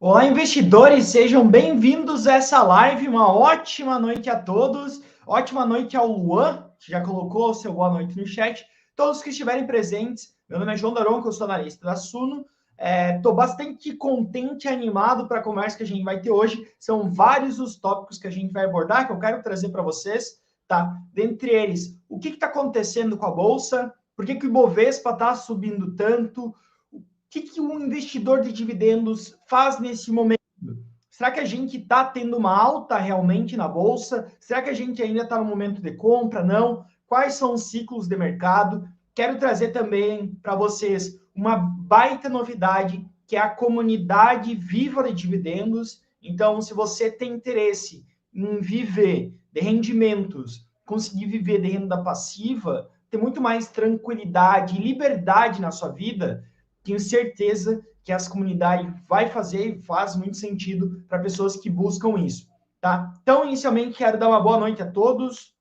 Olá, investidores, sejam bem-vindos a essa live. Uma ótima noite a todos. Ótima noite ao Luan, que já colocou o seu boa noite no chat. Todos que estiverem presentes. Meu nome é João Daronco, eu sou analista da Suno. Estou bastante contente e animado para a conversa que a gente vai ter hoje. São vários os tópicos que a gente vai abordar, que eu quero trazer para vocês, tá? Dentre eles, o que está acontecendo com a Bolsa? Por que o Ibovespa está subindo tanto? Que um investidor de dividendos faz nesse momento? Será que a gente está tendo uma alta realmente na Bolsa? Será que a gente ainda está no momento de compra? Não? Quais são os ciclos de mercado? Quero trazer também para vocês uma baita novidade, que é a comunidade Viva de Dividendos. Então, se você tem interesse em viver de rendimentos, conseguir viver de renda passiva, ter muito mais tranquilidade e liberdade na sua vida, tenho certeza que essa comunidade vai fazer e faz muito sentido para pessoas que buscam isso, tá? Então, inicialmente, quero dar uma boa noite a todos.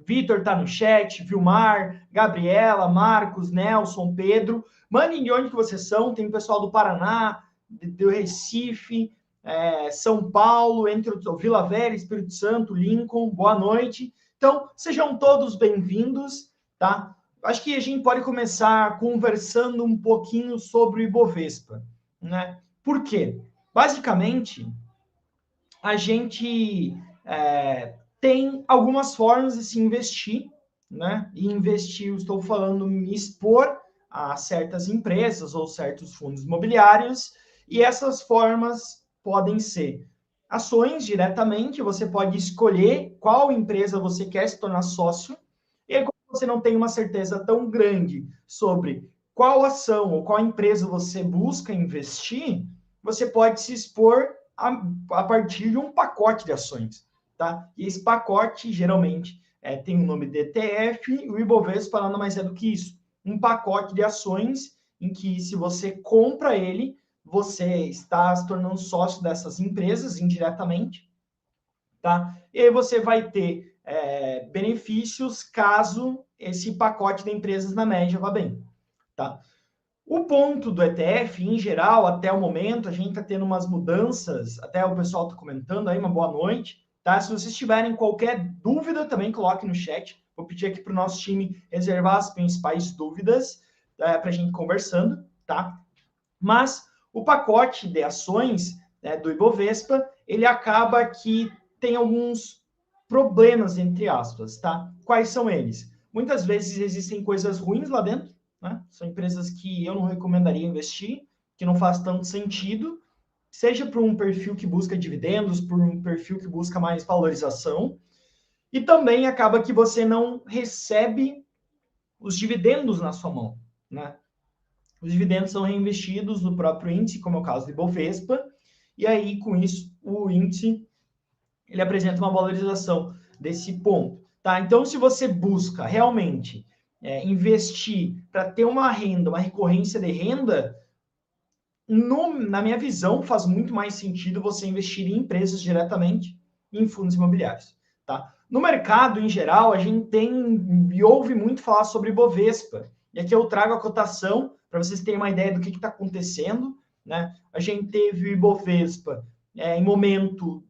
Vitor está no chat, Vilmar, Gabriela, Marcos, Nelson, Pedro. Mandem de onde que vocês são. Tem pessoal do Paraná, do Recife, São Paulo, entre o Vila Velha, Espírito Santo, Lincoln. Boa noite. Então, sejam todos bem-vindos, tá? Acho que a gente pode começar conversando um pouquinho sobre o Ibovespa, né? Por quê? Basicamente, a gente tem algumas formas de se investir, né? E investir, eu estou falando, me expor a certas empresas ou certos fundos imobiliários, e essas formas podem ser ações diretamente, você pode escolher qual empresa você quer se tornar sócio, e aí, quando você não tem uma certeza tão grande sobre qual ação ou qual empresa você busca investir, você pode se expor a partir de um pacote de ações, tá? E esse pacote, geralmente, tem o nome de ETF, e o Ibovespa nada mais é do que isso. Um pacote de ações em que, se você compra ele, você está se tornando sócio dessas empresas indiretamente, tá? E aí você vai ter benefícios caso esse pacote de empresas na média vá bem, tá? O ponto do ETF, em geral, até o momento, a gente está tendo umas mudanças, até o pessoal está comentando aí, uma boa noite, tá? Se vocês tiverem qualquer dúvida, também coloque no chat. Vou pedir aqui para o nosso time reservar as principais dúvidas para a gente conversando, tá? Mas o pacote de ações, né, do Ibovespa, ele acaba que tem alguns problemas, entre aspas, tá? Quais são eles? Muitas vezes existem coisas ruins lá dentro, né? São empresas que eu não recomendaria investir, que não faz tanto sentido, seja por um perfil que busca dividendos, por um perfil que busca mais valorização, e também acaba que você não recebe os dividendos na sua mão, né? Os dividendos são reinvestidos no próprio índice, como é o caso do Ibovespa, e aí, com isso, o índice ele apresenta uma valorização desse ponto, tá? Então, se você busca realmente investir para ter uma renda, uma recorrência de renda, na minha visão, faz muito mais sentido você investir em empresas diretamente, em fundos imobiliários, tá? No mercado, em geral, a gente tem e ouve muito falar sobre Bovespa. E aqui eu trago a cotação para vocês terem uma ideia do que está acontecendo, né? A gente teve o Ibovespa em momento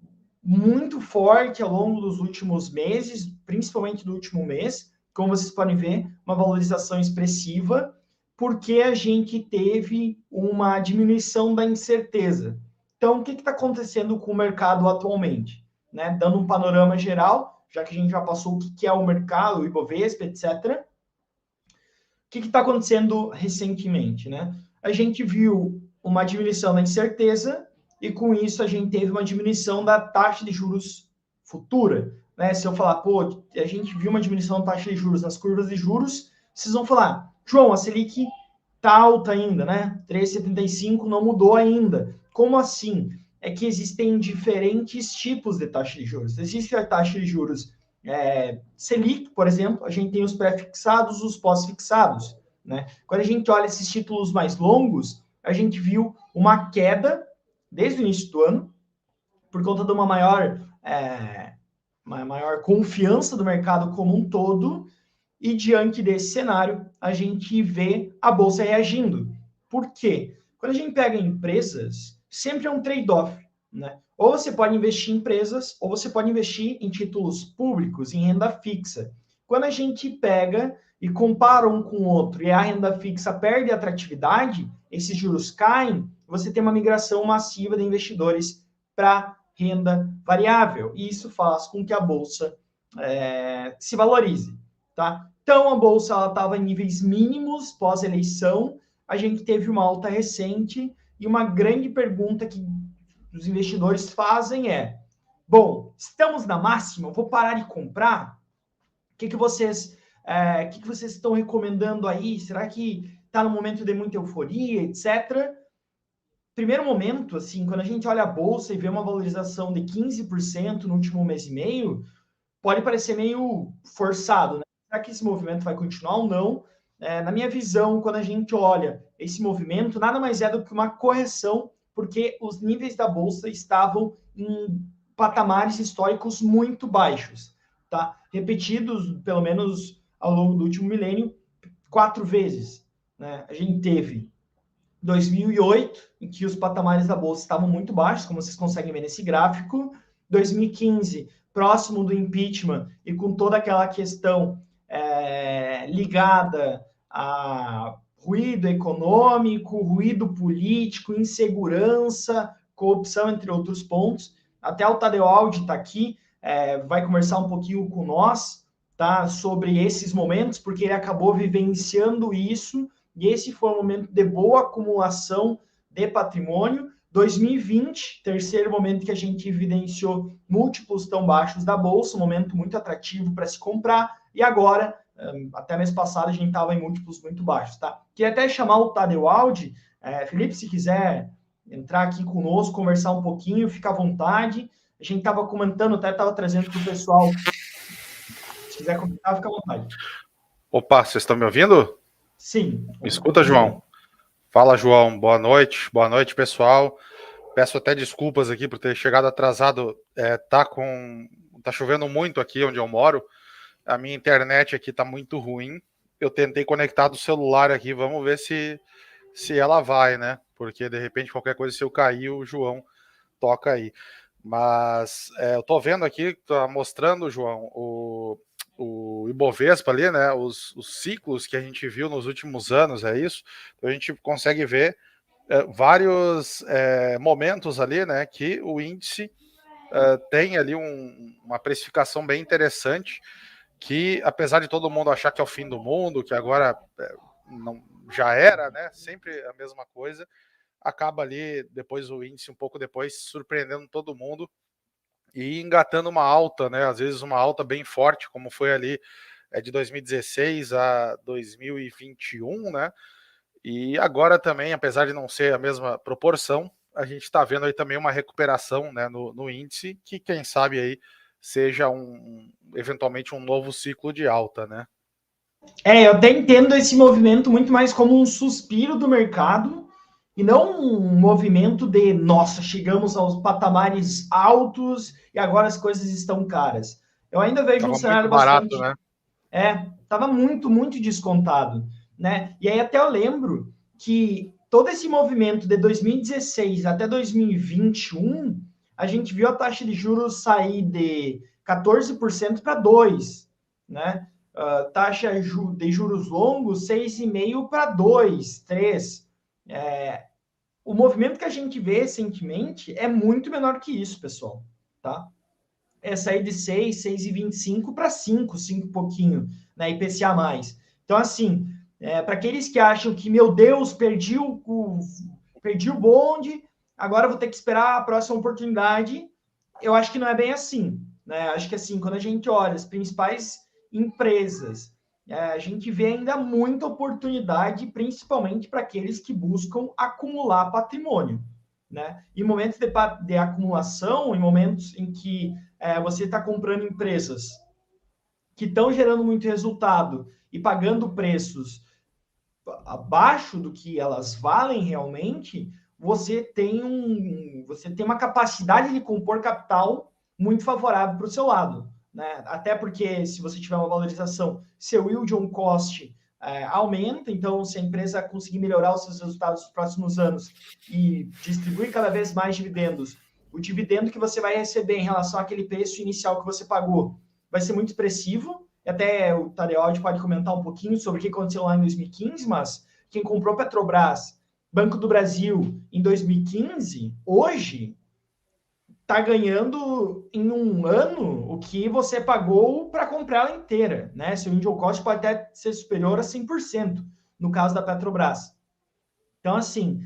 muito forte ao longo dos últimos meses, principalmente do último mês, como vocês podem ver, uma valorização expressiva, porque a gente teve uma diminuição da incerteza. Então, o que está acontecendo com o mercado atualmente? Né? Dando um panorama geral, já que a gente já passou o que é o mercado, o Ibovespa, etc. O que está acontecendo recentemente? Né? A gente viu uma diminuição da incerteza e, com isso, a gente teve uma diminuição da taxa de juros futura. Né? Se eu falar, pô, a gente viu uma diminuição da taxa de juros nas curvas de juros, vocês vão falar, João, a Selic está alta ainda, né? 3,75 não mudou ainda. Como assim? É que existem diferentes tipos de taxa de juros. Existe a taxa de juros Selic, por exemplo, a gente tem os pré-fixados, os pós-fixados, né? Quando a gente olha esses títulos mais longos, a gente viu uma queda desde o início do ano, por conta de uma maior confiança do mercado como um todo, e diante desse cenário, a gente vê a Bolsa reagindo. Por quê? Quando a gente pega empresas, sempre é um trade-off, né? Ou você pode investir em empresas, ou você pode investir em títulos públicos, em renda fixa. Quando a gente pega e compara um com o outro e a renda fixa perde atratividade, esses juros caem, você tem uma migração massiva de investidores para renda variável. E isso faz com que a bolsa se valorize, tá? Então, a bolsa estava em níveis mínimos pós-eleição, a gente teve uma alta recente e uma grande pergunta que os investidores fazem é: bom, estamos na máxima, vou parar de comprar? O que vocês estão recomendando aí? Será que está no momento de muita euforia, etc. Primeiro momento, assim, quando a gente olha a bolsa e vê uma valorização de 15% no último mês e meio, pode parecer meio forçado, né? Será que esse movimento vai continuar ou não? Na minha visão, quando a gente olha esse movimento, nada mais é do que uma correção, porque os níveis da bolsa estavam em patamares históricos muito baixos, tá? Repetidos, pelo menos ao longo do último milênio, 4 vezes, né? A gente teve 2008, em que os patamares da bolsa estavam muito baixos, como vocês conseguem ver nesse gráfico. 2015, próximo do impeachment e com toda aquela questão ligada a ruído econômico, ruído político, insegurança, corrupção, entre outros pontos. Até o Tadeu Aldi está aqui, vai conversar um pouquinho com nós, tá, sobre esses momentos, porque ele acabou vivenciando isso, e esse foi um momento de boa acumulação de patrimônio. 2020, terceiro momento que a gente evidenciou múltiplos tão baixos da bolsa, um momento muito atrativo para se comprar, e agora, até mês passado, a gente estava em múltiplos muito baixos, tá? Queria até chamar o Tadeu Aldi, Felipe, se quiser entrar aqui conosco, conversar um pouquinho, fica à vontade. A gente estava comentando, até estava trazendo para o pessoal. Se quiser comentar, fica à vontade. Opa, vocês estão me ouvindo? Sim. Me escuta, João? Fala, João. Boa noite, pessoal. Peço até desculpas aqui por ter chegado atrasado. Tá chovendo muito aqui onde eu moro. A minha internet aqui tá muito ruim. Eu tentei conectar do celular aqui. Vamos ver se ela vai, né? Porque de repente qualquer coisa, se eu cair, o João toca aí. Mas eu tô vendo aqui, tá mostrando, João, o Ibovespa ali, né? Os ciclos que a gente viu nos últimos anos, é isso? Então a gente consegue ver vários momentos ali, né? Que o índice tem ali uma precificação bem interessante, que apesar de todo mundo achar que é o fim do mundo, que agora não, já era, né? Sempre a mesma coisa, acaba ali depois o índice um pouco depois surpreendendo todo mundo e engatando uma alta, né? Às vezes uma alta bem forte, como foi ali de 2016 a 2021, né? E agora também, apesar de não ser a mesma proporção, a gente está vendo aí também uma recuperação, né, no índice, que quem sabe aí seja eventualmente um novo ciclo de alta, né? Eu até entendo esse movimento muito mais como um suspiro do mercado e não um movimento de, nossa, chegamos aos patamares altos e agora as coisas estão caras. Eu ainda vejo um cenário barato, bastante... né? Estava muito, muito descontado, né? E aí até eu lembro que todo esse movimento de 2016 até 2021, a gente viu a taxa de juros sair de 14% para 2%, né? Taxa de juros longos, 6,5% para 2%, 3%. O movimento que a gente vê recentemente é muito menor que isso, pessoal, tá? É sair de 6, 6,25 para 5 e pouquinho, né? IPCA+. Então, assim, para aqueles que acham que, meu Deus, perdi o bonde, agora vou ter que esperar a próxima oportunidade, eu acho que não é bem assim, né? Acho que, assim, quando a gente olha as principais empresas, a gente vê ainda muita oportunidade, principalmente para aqueles que buscam acumular patrimônio, né? Em momentos de acumulação, em momentos em que você está comprando empresas que estão gerando muito resultado e pagando preços abaixo do que elas valem realmente, você tem uma capacidade de compor capital muito favorável para o seu lado, né? Até porque se você tiver uma valorização, seu yield on cost aumenta. Então, se a empresa conseguir melhorar os seus resultados nos próximos anos e distribuir cada vez mais dividendos, o dividendo que você vai receber em relação àquele preço inicial que você pagou vai ser muito expressivo. E até o Tadeod pode comentar um pouquinho sobre o que aconteceu lá em 2015, mas quem comprou Petrobras, Banco do Brasil, em 2015, hoje está ganhando em um ano o que você pagou para comprar ela inteira, né? Seu yield cost pode até ser superior a 100%, no caso da Petrobras. Então, assim,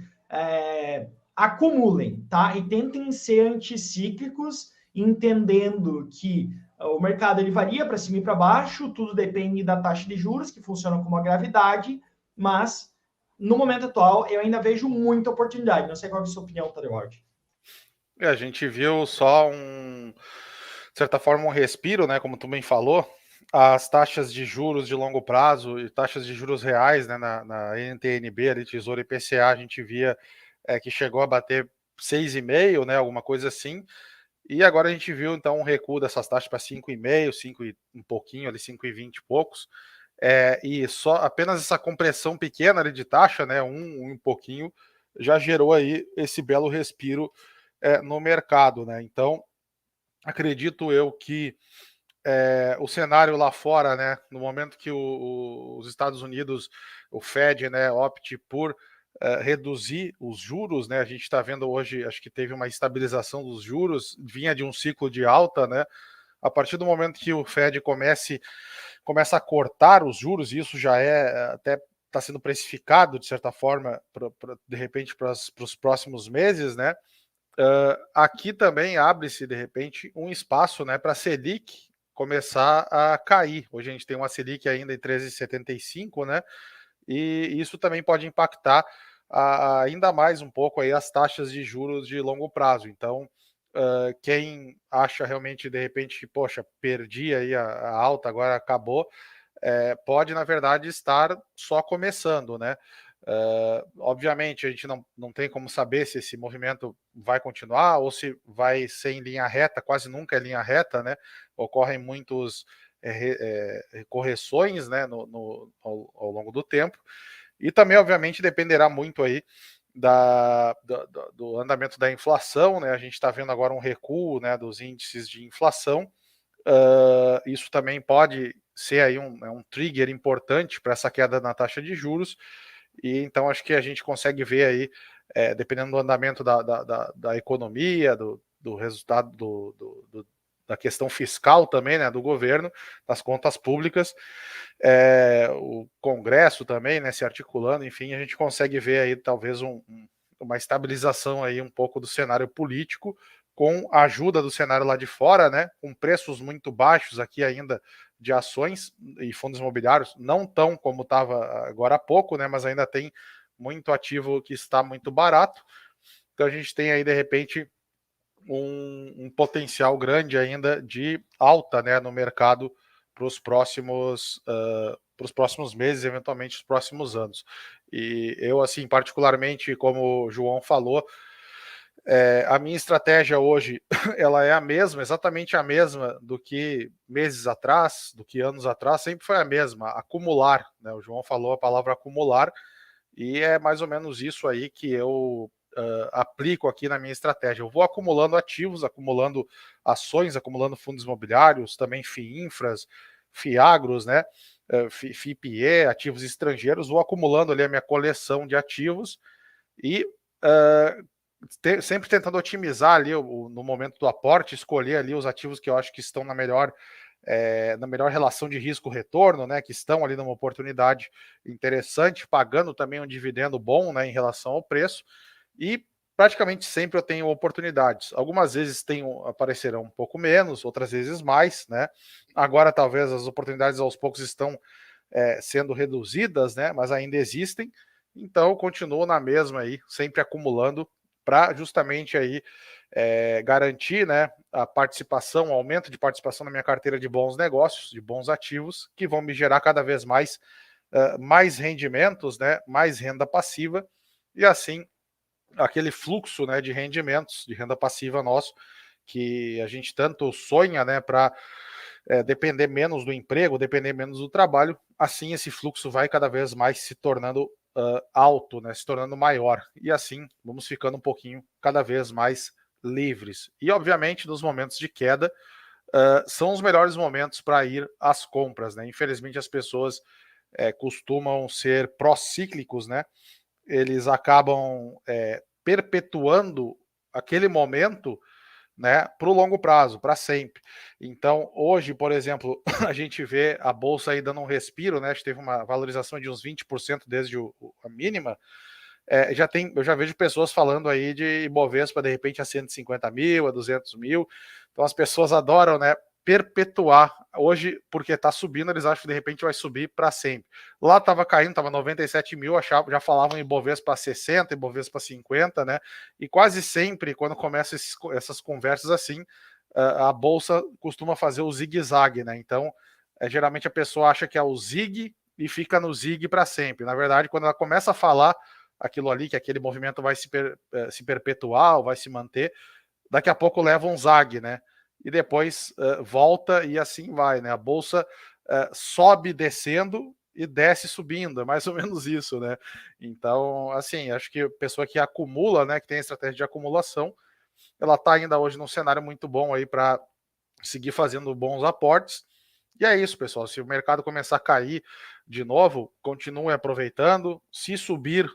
acumulem, tá? E tentem ser anticíclicos, entendendo que o mercado ele varia para cima e para baixo, tudo depende da taxa de juros, que funciona como a gravidade, mas no momento atual eu ainda vejo muita oportunidade. Não sei qual é a sua opinião, Tadeusz. A gente viu só de certa forma, um respiro, né? Como tu bem falou, as taxas de juros de longo prazo e taxas de juros reais, né, na NTNB, ali, Tesouro IPCA, a gente via que chegou a bater 6,5, né? Alguma coisa assim. E agora a gente viu, então, um recuo dessas taxas para 5,5, 5 e um pouquinho, ali 5,20 e poucos. E só apenas essa compressão pequena ali de taxa, né, um pouquinho, já gerou aí esse belo respiro no mercado, né? Então, acredito eu que o cenário lá fora, né, no momento que os Estados Unidos, o Fed, né, opte por reduzir os juros, né, a gente está vendo hoje, acho que teve uma estabilização dos juros, vinha de um ciclo de alta, né, a partir do momento que o Fed começa a cortar os juros, e isso já até está sendo precificado, de certa forma, de repente, para os próximos meses, né, aqui também abre-se, de repente, um espaço, né, para a Selic começar a cair. Hoje a gente tem uma Selic ainda em 13,75, né, e isso também pode impactar ainda mais um pouco aí as taxas de juros de longo prazo. Então, quem acha realmente, de repente, poxa, perdi aí a alta, agora acabou, pode, na verdade, estar só começando, né? Obviamente, a gente não tem como saber se esse movimento vai continuar ou se vai ser em linha reta, quase nunca é linha reta, né? Ocorrem muitos correções, né, ao longo do tempo, e também, obviamente, dependerá muito aí do andamento da inflação, né? A gente está vendo agora um recuo, né, dos índices de inflação. Isso também pode ser aí um trigger importante para essa queda na taxa de juros. E então acho que a gente consegue ver aí, dependendo do andamento da economia, do resultado da questão fiscal também, né, do governo, das contas públicas, o Congresso também, né, se articulando, enfim, a gente consegue ver aí talvez uma estabilização aí um pouco do cenário político, com a ajuda do cenário lá de fora, né, com preços muito baixos aqui ainda de ações e fundos imobiliários, não tão como estava agora há pouco, né, mas ainda tem muito ativo que está muito barato. Então a gente tem aí, de repente, um potencial grande ainda de alta, né, no mercado para os próximos meses, eventualmente os próximos anos. E eu, assim, particularmente, como o João falou, a minha estratégia hoje, ela é a mesma, exatamente a mesma do que meses atrás, do que anos atrás, sempre foi a mesma, acumular, né? O João falou a palavra acumular, e é mais ou menos isso aí que eu aplico aqui na minha estratégia. Eu vou acumulando ativos, acumulando ações, acumulando fundos imobiliários, também FIINFRAs, FIAGROS, né? FIPE, ativos estrangeiros, vou acumulando ali a minha coleção de ativos e sempre tentando otimizar ali no momento do aporte, escolher ali os ativos que eu acho que estão na melhor relação de risco-retorno, né, que estão ali numa oportunidade interessante, pagando também um dividendo bom, né, em relação ao preço, e praticamente sempre eu tenho oportunidades. Algumas vezes aparecerão um pouco menos, outras vezes mais, né? Agora talvez as oportunidades aos poucos estão sendo reduzidas, né, mas ainda existem, então eu continuo na mesma aí, sempre acumulando para justamente aí garantir, né, a participação, o aumento de participação na minha carteira de bons negócios, de bons ativos, que vão me gerar cada vez mais rendimentos, né, mais renda passiva, e assim aquele fluxo, né, de rendimentos, de renda passiva nosso, que a gente tanto sonha, né, para depender menos do emprego, depender menos do trabalho, assim esse fluxo vai cada vez mais se tornando alto, né, se tornando maior, e assim vamos ficando um pouquinho cada vez mais livres. E obviamente nos momentos de queda são os melhores momentos para ir às compras, né? Infelizmente as pessoas costumam ser pró-cíclicos, né? Eles acabam perpetuando aquele momento, né, para o longo prazo, para sempre. Então, hoje, por exemplo, a gente vê a bolsa aí dando um respiro, né? A gente teve uma valorização de uns 20% desde a mínima. Eu já vejo pessoas falando aí de Ibovespa, de repente, a 150 mil, a 200 mil. Então, as pessoas adoram, né, perpetuar. Hoje, porque está subindo, eles acham que de repente vai subir para sempre. Lá estava caindo, estava 97 mil, já falavam em Ibovespa 60, Ibovespa 50, né? E quase sempre, quando começam essas conversas assim, a bolsa costuma fazer o zigue-zague, né? Então, geralmente a pessoa acha que é o zigue e fica no zigue para sempre. Na verdade, quando ela começa a falar aquilo ali, que aquele movimento vai se perpetuar, ou vai se manter, daqui a pouco leva um zague, né? E depois volta e assim vai, né? A bolsa sobe descendo e desce subindo, é mais ou menos isso, né? Então, assim, acho que a pessoa que acumula, né, que tem a estratégia de acumulação, ela está ainda hoje num cenário muito bom aí para seguir fazendo bons aportes. E é isso, pessoal. Se o mercado começar a cair de novo, continue aproveitando. Se subir,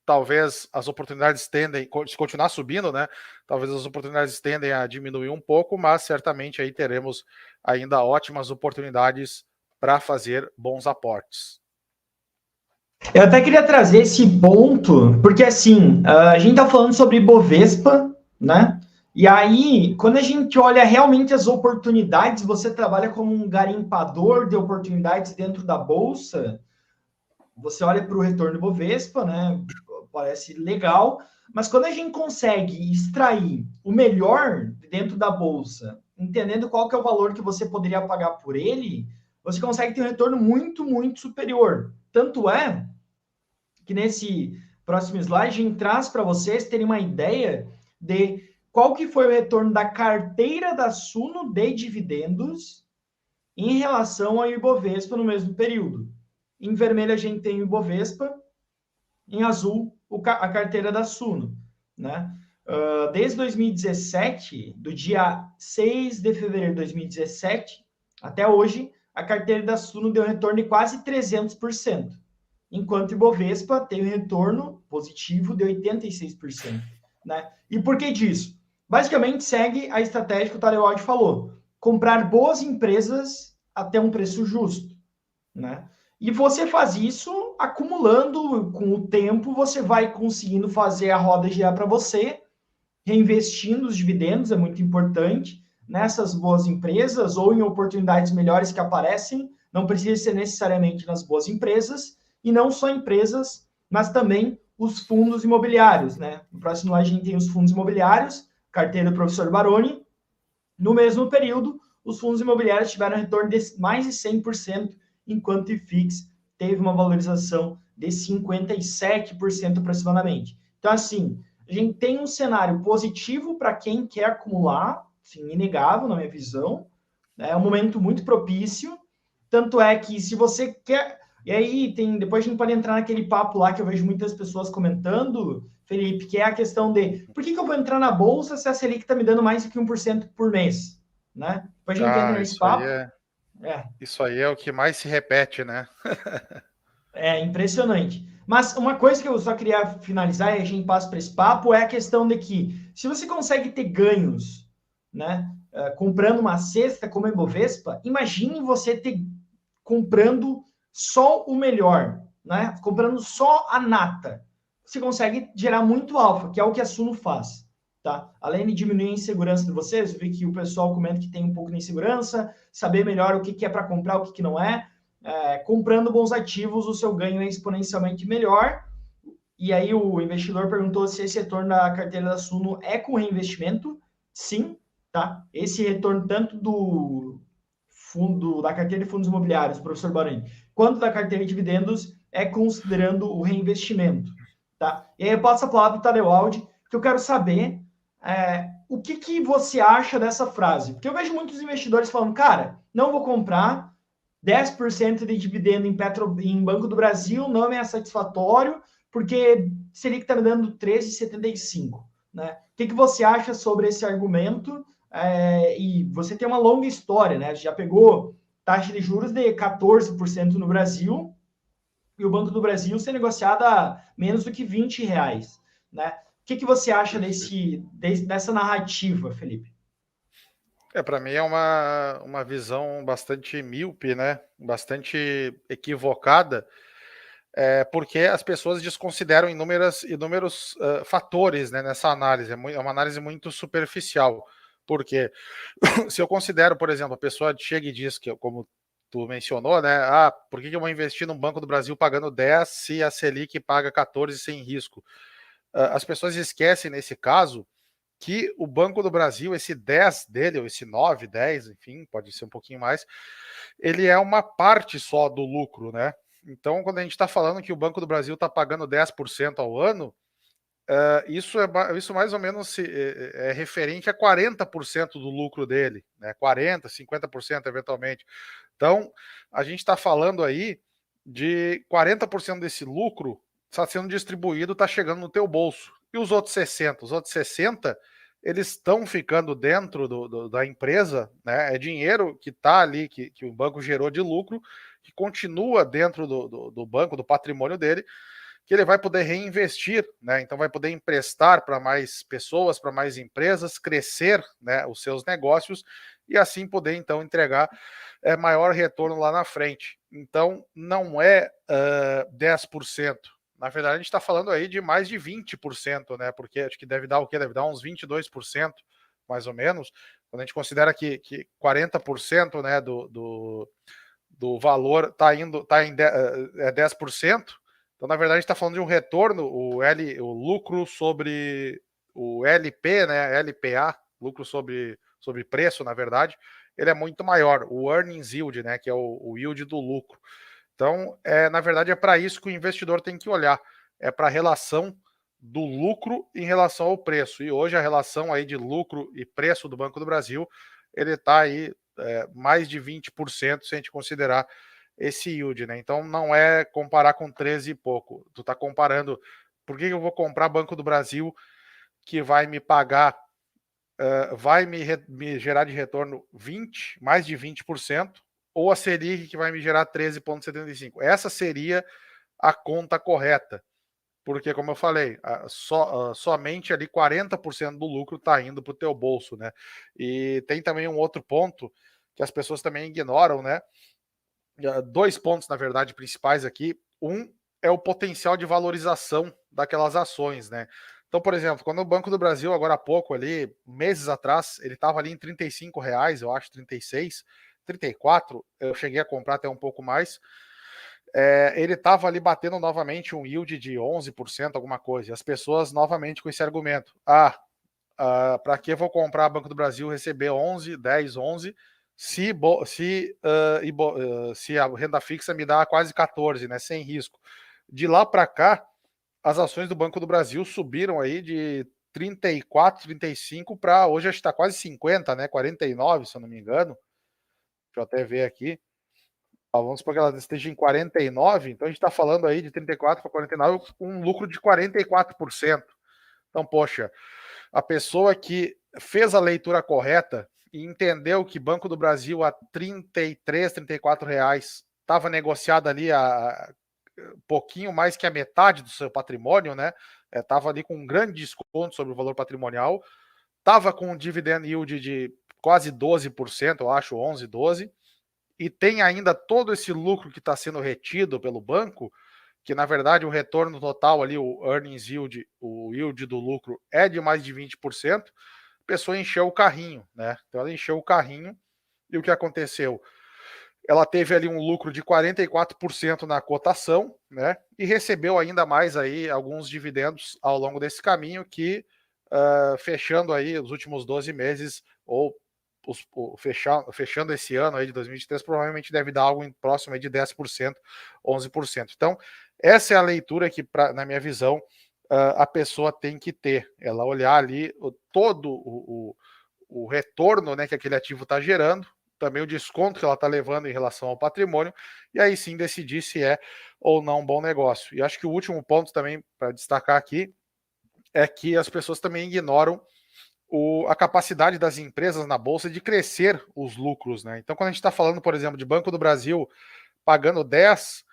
talvez as oportunidades tendem, se continuar subindo, né? Talvez as oportunidades tendem a diminuir um pouco, mas certamente aí teremos ainda ótimas oportunidades para fazer bons aportes. Eu até queria trazer esse ponto, porque assim, a gente tá falando sobre Ibovespa, né? E aí, quando a gente olha realmente as oportunidades, você trabalha como um garimpador de oportunidades dentro da bolsa, você olha para o retorno do Ibovespa, né? Parece legal, mas quando a gente consegue extrair o melhor dentro da bolsa, entendendo qual que é o valor que você poderia pagar por ele, você consegue ter um retorno muito, muito superior. Tanto é que nesse próximo slide a gente traz para vocês terem uma ideia de qual que foi o retorno da carteira da Suno de dividendos em relação ao Ibovespa no mesmo período. Em vermelho a gente tem o Ibovespa, em azul a carteira da Suno, né? Desde 2017, do dia 6 de fevereiro de 2017 até hoje, a carteira da Suno deu um retorno de quase 300%, enquanto o Ibovespa teve um retorno positivo de 86%, né? E por que disso? Basicamente segue a estratégia que o Talewald falou, comprar boas empresas até um preço justo, né? E você faz isso acumulando com o tempo, você vai conseguindo fazer a roda girar para você, reinvestindo os dividendos, é muito importante, nessas boas empresas ou em oportunidades melhores que aparecem, não precisa ser necessariamente nas boas empresas, e não só empresas, mas também os fundos imobiliários, né? No próximo slide a gente tem os fundos imobiliários, carteira do professor Baroni. No mesmo período, os fundos imobiliários tiveram um retorno de mais de 100%, enquanto o IFIX teve uma valorização de 57% aproximadamente. Então, assim, a gente tem um cenário positivo para quem quer acumular, sim, inegável na minha visão. É um momento muito propício. Tanto é que se você quer... E aí, depois a gente pode entrar naquele papo lá que eu vejo muitas pessoas comentando, Felipe, que é a questão de por que eu vou entrar na bolsa se a Selic está me dando mais do que 1% por mês? Né? Depois a gente entra nesse papo. Isso aí é o que mais se repete, né? É impressionante. Mas uma coisa que eu só queria finalizar e a gente passa para esse papo é a questão de que se você consegue ter ganhos, né, comprando uma cesta como a Ibovespa, imagine você comprando só o melhor, né? Comprando só a nata. Você consegue gerar muito alfa, que é o que a Suno faz. Tá? Além de diminuir a insegurança de vocês, eu vi que o pessoal comenta que tem um pouco de insegurança, saber melhor o que é para comprar, o que não é. Comprando bons ativos, o seu ganho é exponencialmente melhor. E aí o investidor perguntou se esse retorno da carteira da Suno é com reinvestimento. Sim, tá? Esse retorno tanto do fundo da carteira de fundos imobiliários, professor Barani, quanto da carteira de dividendos é considerando o reinvestimento, tá? E aí eu passo a palavra para o Talewald, que eu quero saber O que você acha dessa frase? Porque eu vejo muitos investidores falando, cara, não vou comprar 10% de dividendo em Banco do Brasil, não me é satisfatório, porque Selic está me dando 13,75. Né? O que você acha sobre esse argumento? E você tem uma longa história, né? Já pegou taxa de juros de 14% no Brasil, e o Banco do Brasil ser negociado a menos do que R$ 20. Né? O que você acha dessa narrativa, Felipe? Para mim é uma visão bastante míope, né? Bastante equivocada, porque as pessoas desconsideram inúmeros fatores, né, nessa análise. É uma análise muito superficial. Porque se eu considero, por exemplo, a pessoa chega e diz que, como tu mencionou, né? Por que eu vou investir num Banco do Brasil pagando 10 se a Selic paga 14 sem risco? As pessoas esquecem, nesse caso, que o Banco do Brasil, esse 10 dele, ou esse 9, 10, enfim, pode ser um pouquinho mais, ele é uma parte só do lucro, né? Então, quando a gente está falando que o Banco do Brasil está pagando 10% ao ano, isso mais ou menos é referente a 40% do lucro dele, né? 40%, 50% eventualmente. Então, a gente está falando aí de 40% desse lucro está sendo distribuído, está chegando no teu bolso. E os outros 60%? Os outros 60%, eles estão ficando dentro da empresa, né? É dinheiro que está ali, que o banco gerou de lucro, que continua dentro do banco, do patrimônio dele, que ele vai poder reinvestir, né? Então vai poder emprestar para mais pessoas, para mais empresas, crescer, né, os seus negócios e assim poder então entregar maior retorno lá na frente. Então não é 10%. Na verdade, a gente está falando aí de mais de 20%, né? Porque acho que deve dar o quê? Deve dar uns 22%, mais ou menos, quando a gente considera que 40%, né, do valor está em 10%. Então, na verdade, a gente está falando de um retorno, o lucro sobre o LP, né, LPA, lucro sobre preço, na verdade, ele é muito maior, o earnings yield, né, que é o yield do lucro. Então, na verdade, é para isso que o investidor tem que olhar, é para a relação do lucro em relação ao preço. E hoje a relação aí de lucro e preço do Banco do Brasil, ele está aí mais de 20%, se a gente considerar esse yield, né? Então não é comparar com 13 e pouco. Tu tá comparando, por que eu vou comprar Banco do Brasil que vai me pagar, vai me gerar de retorno 20, mais de 20%, ou a Selic que vai me gerar 13,75. Essa seria a conta correta. Porque, como eu falei, somente ali 40% do lucro está indo para o teu bolso, né? E tem também um outro ponto que as pessoas também ignoram, né? Dois pontos, na verdade, principais aqui. Um é o potencial de valorização daquelas ações, né? Então, por exemplo, quando o Banco do Brasil, agora há pouco, ali, meses atrás, ele estava ali em R$ 35, eu acho, 36, 34, eu cheguei a comprar até um pouco mais. Ele estava ali batendo novamente um yield de 11%, alguma coisa. E as pessoas novamente com esse argumento. Para que eu vou comprar Banco do Brasil, receber 11, 10, 11, se a renda fixa me dá quase 14, né, sem risco. De lá para cá, as ações do Banco do Brasil subiram aí de 34, 35 para hoje acho que está quase 50, né, 49, se eu não me engano. Deixa eu até ver aqui. Vamos supor que ela esteja em 49, então a gente está falando aí de 34 para 49, um lucro de 44%. Então, poxa, a pessoa que fez a leitura correta e entendeu que Banco do Brasil a 33, 34 reais estava negociado ali a pouquinho mais que a metade do seu patrimônio, né? Estava ali com um grande desconto sobre o valor patrimonial, estava com um dividend yield de quase 12%, eu acho, 11, 12%, e tem ainda todo esse lucro que está sendo retido pelo banco, que na verdade o retorno total ali, o earnings yield, o yield do lucro é de mais de 20%, a pessoa encheu o carrinho, né? Então ela encheu o carrinho e o que aconteceu? Ela teve ali um lucro de 44% na cotação, né? E recebeu ainda mais aí alguns dividendos ao longo desse caminho que, fechando aí os últimos 12 meses, ou fechando esse ano aí de 2023, provavelmente deve dar algo próximo aí de 10%, 11%. Então, essa é a leitura que, na minha visão, a pessoa tem que ter. Ela olhar ali todo o retorno, né, que aquele ativo está gerando, também o desconto que ela está levando em relação ao patrimônio, e aí sim decidir se é ou não um bom negócio. E acho que o último ponto também para destacar aqui é que as pessoas também ignoram a capacidade das empresas na Bolsa de crescer os lucros, né? Então, quando a gente está falando, por exemplo, de Banco do Brasil pagando 10,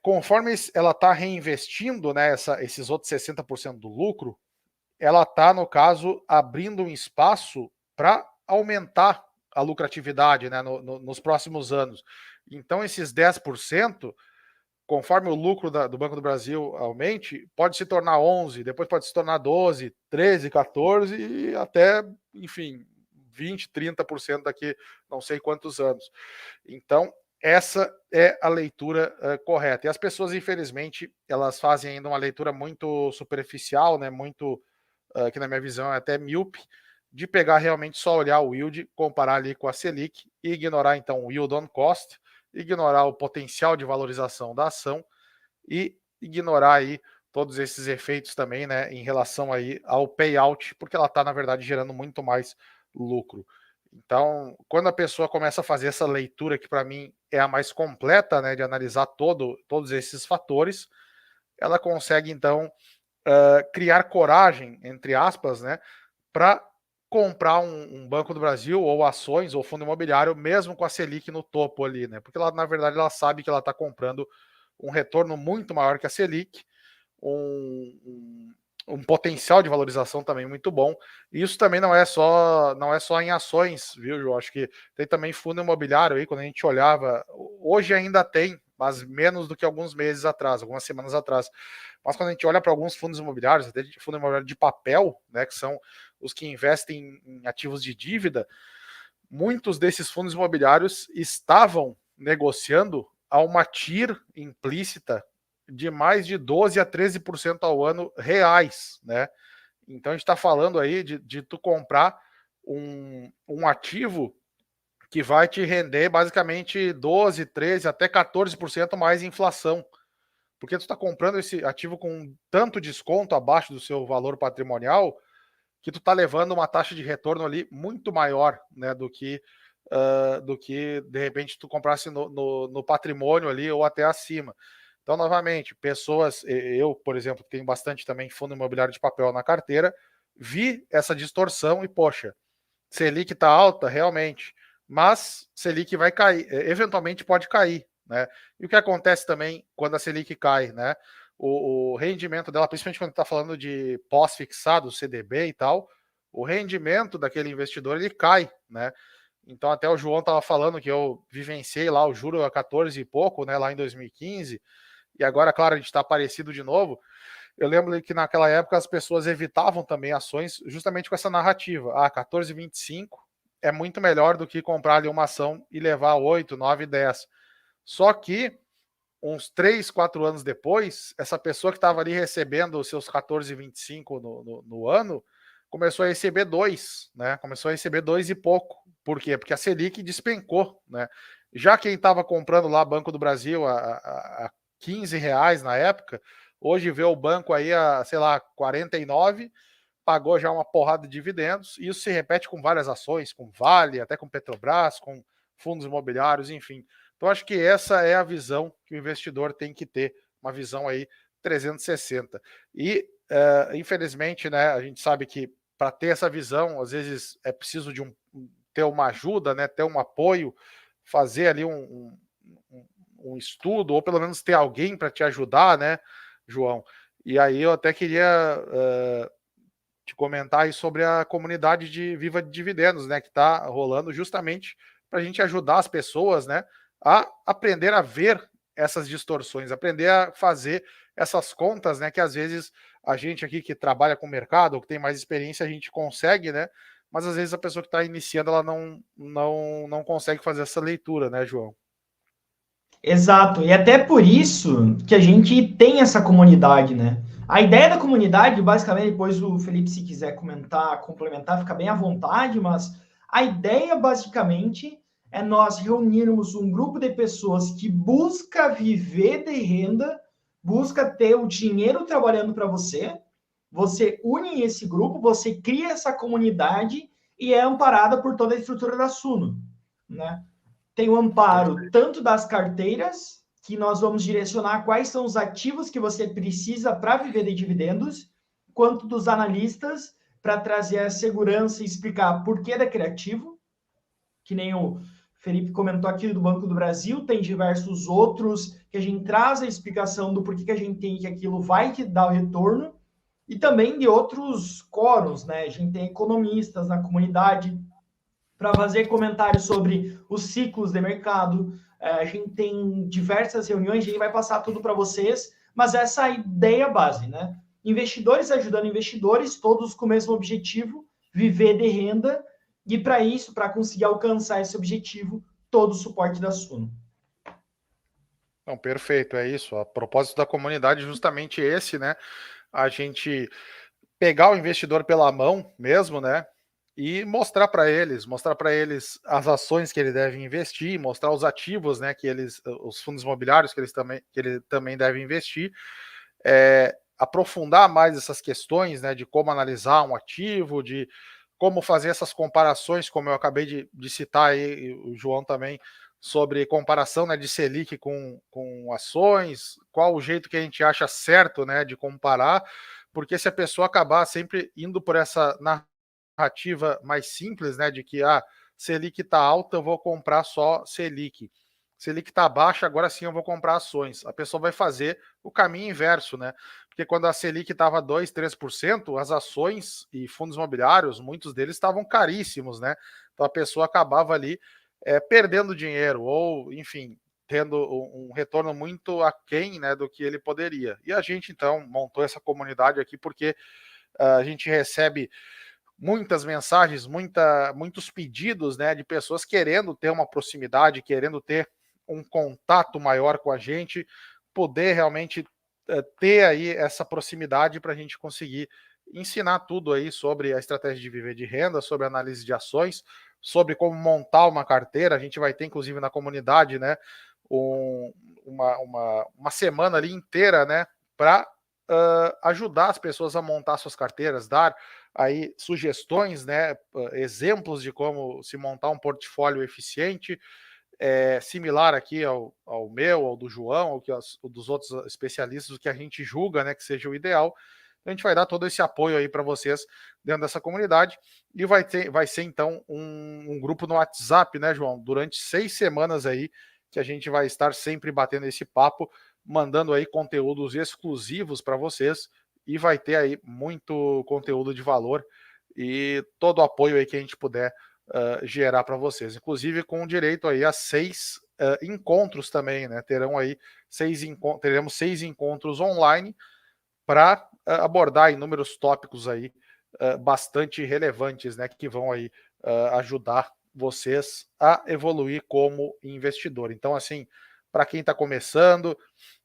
conforme ela está reinvestindo, né, esses outros 60% do lucro, ela está, no caso, abrindo um espaço para aumentar a lucratividade, né, nos próximos anos. Então, esses 10%, conforme o lucro do Banco do Brasil aumente, pode se tornar 11%, depois pode se tornar 12%, 13%, 14% e até, enfim, 20%, 30% daqui não sei quantos anos. Então, essa é a leitura correta. E as pessoas, infelizmente, elas fazem ainda uma leitura muito superficial, né, muito, que na minha visão é até míope, de pegar realmente só olhar o yield, comparar ali com a Selic e ignorar então o yield on cost, ignorar o potencial de valorização da ação e ignorar aí todos esses efeitos também, né, em relação aí ao payout, porque ela está, na verdade, gerando muito mais lucro. Então, quando a pessoa começa a fazer essa leitura, que para mim é a mais completa, né, de analisar todos esses fatores, ela consegue, então, criar coragem, entre aspas, né, para comprar um Banco do Brasil, ou ações, ou fundo imobiliário, mesmo com a Selic no topo ali, né? Porque ela, na verdade, ela sabe que ela está comprando um retorno muito maior que a Selic, um potencial de valorização também muito bom. E isso também não é só em ações, viu, João? Acho que tem também fundo imobiliário aí, quando a gente olhava, hoje ainda tem, mas menos do que alguns meses atrás, algumas semanas atrás. Mas quando a gente olha para alguns fundos imobiliários, até fundo imobiliário de papel, né, que são os que investem em ativos de dívida, muitos desses fundos imobiliários estavam negociando a uma TIR implícita de mais de 12% a 13% ao ano reais, né? Então a gente está falando aí de tu comprar um ativo que vai te render basicamente 12%, 13%, até 14% mais inflação. Porque tu está comprando esse ativo com tanto desconto abaixo do seu valor patrimonial que tu está levando uma taxa de retorno ali muito maior, né, do que de repente tu comprasse no patrimônio ali ou até acima. Então, novamente, pessoas, eu, por exemplo, tenho bastante também fundo imobiliário de papel na carteira, vi essa distorção e, poxa, Selic está alta, realmente, mas Selic vai cair, eventualmente pode cair, né? E o que acontece também quando a Selic cai, né? O rendimento dela, principalmente quando está falando de pós-fixado, CDB e tal, o rendimento daquele investidor ele cai, né? Então até o João estava falando que eu vivenciei lá o juro a 14 e pouco, né? Lá em 2015, e agora, claro, a gente está parecido de novo. Eu lembro que naquela época as pessoas evitavam também ações justamente com essa narrativa. 14,25 é muito melhor do que comprar ali uma ação e levar 8, 9, 10. Só que uns 3, 4 anos depois, essa pessoa que estava ali recebendo os seus 14,25 no ano, começou a receber 2, né? Começou a receber 2 e pouco. Por quê? Porque a Selic despencou, né? Já quem estava comprando lá Banco do Brasil a R$15 na época, hoje vê o banco aí a, sei lá, 49, pagou já uma porrada de dividendos, e isso se repete com várias ações, com Vale, até com Petrobras, com fundos imobiliários, enfim. Então, acho que essa é a visão que o investidor tem que ter, uma visão aí 360. E, infelizmente, né, a gente sabe que para ter essa visão, às vezes é preciso ter uma ajuda, né, ter um apoio, fazer ali um estudo, ou pelo menos ter alguém para te ajudar, né, João? E aí eu até queria te comentar aí sobre a comunidade de Viva de Dividendos, né, que está rolando justamente para a gente ajudar as pessoas, né, a aprender a ver essas distorções, aprender a fazer essas contas, né, que às vezes a gente aqui que trabalha com o mercado, ou que tem mais experiência, a gente consegue, né, mas às vezes a pessoa que está iniciando, ela não consegue fazer essa leitura, né, João? Exato, e até por isso que a gente tem essa comunidade, né? A ideia da comunidade, basicamente, depois o Felipe, se quiser comentar, complementar, fica bem à vontade, mas a ideia, basicamente, é nós reunirmos um grupo de pessoas que busca viver de renda busca ter o dinheiro trabalhando para você, você une esse grupo, você cria essa comunidade e é amparada por toda a estrutura da Suno, né? Tem o amparo tanto das carteiras, que nós vamos direcionar quais são os ativos que você precisa para viver de dividendos, quanto dos analistas, para trazer a segurança e explicar por que daquele ativo, que nem o Felipe comentou aqui do Banco do Brasil, tem diversos outros que a gente traz a explicação do porquê que a gente tem que aquilo vai te dar o retorno, e também de outros quóruns, né? A gente tem economistas na comunidade para fazer comentários sobre os ciclos de mercado. A gente tem diversas reuniões, a gente vai passar tudo para vocês, mas essa é a ideia base, né? Investidores ajudando investidores, todos com o mesmo objetivo, viver de renda, e para isso, para conseguir alcançar esse objetivo, todo o suporte da Suno. Não, perfeito, é isso. A propósito da comunidade, justamente esse, né? A gente pegar o investidor pela mão mesmo, né? E mostrar para eles as ações que ele deve investir, mostrar os ativos, né? Os fundos imobiliários que ele também deve investir, aprofundar mais essas questões, né? De como analisar um ativo, de como fazer essas comparações, como eu acabei de citar aí, e o João também, sobre comparação, né, de Selic com ações, qual o jeito que a gente acha certo, né, de comparar, porque se a pessoa acabar sempre indo por essa narrativa mais simples, né, de que Selic está alta, eu vou comprar só Selic. Selic está baixa, agora sim eu vou comprar ações. A pessoa vai fazer o caminho inverso, né? Porque quando a Selic estava 2%, 3%, as ações e fundos imobiliários, muitos deles estavam caríssimos, né? Então a pessoa acabava ali perdendo dinheiro, ou, enfim, tendo um retorno muito aquém, né, do que ele poderia. E a gente, então, montou essa comunidade aqui porque a gente recebe muitas mensagens, muitos pedidos, né, de pessoas querendo ter uma proximidade, querendo ter um contato maior com a gente, poder realmente ter aí essa proximidade para a gente conseguir ensinar tudo aí sobre a estratégia de viver de renda, sobre análise de ações, sobre como montar uma carteira. A gente vai ter, inclusive, na comunidade, né, uma semana ali inteira, né, para ajudar as pessoas a montar suas carteiras, dar aí sugestões, né, exemplos de como se montar um portfólio eficiente, similar aqui ao meu, ao do João, ao dos outros especialistas, o que a gente julga, né, que seja o ideal. Então, a gente vai dar todo esse apoio aí para vocês dentro dessa comunidade, e vai ser então um grupo no WhatsApp, né, João, durante 6 semanas aí, que a gente vai estar sempre batendo esse papo, mandando aí conteúdos exclusivos para vocês, e vai ter aí muito conteúdo de valor e todo o apoio aí que a gente puder gerar para vocês, inclusive com direito aí a 6 encontros também, né? Teremos 6 encontros online para abordar inúmeros tópicos aí bastante relevantes, né? Que vão aí ajudar vocês a evoluir como investidor. Então, assim, para quem está começando,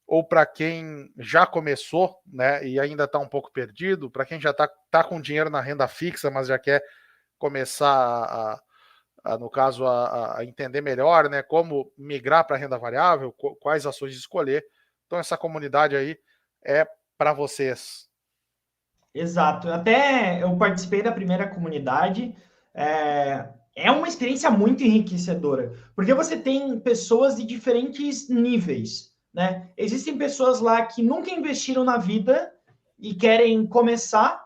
ou para quem já começou, né, e ainda está um pouco perdido, para quem já está com dinheiro na renda fixa, mas já quer começar no caso, a entender melhor, né, como migrar para a renda variável, quais ações escolher. Então, essa comunidade aí é para vocês. Exato. Até eu participei da primeira comunidade. É uma experiência muito enriquecedora, porque você tem pessoas de diferentes níveis, né? Existem pessoas lá que nunca investiram na vida e querem começar,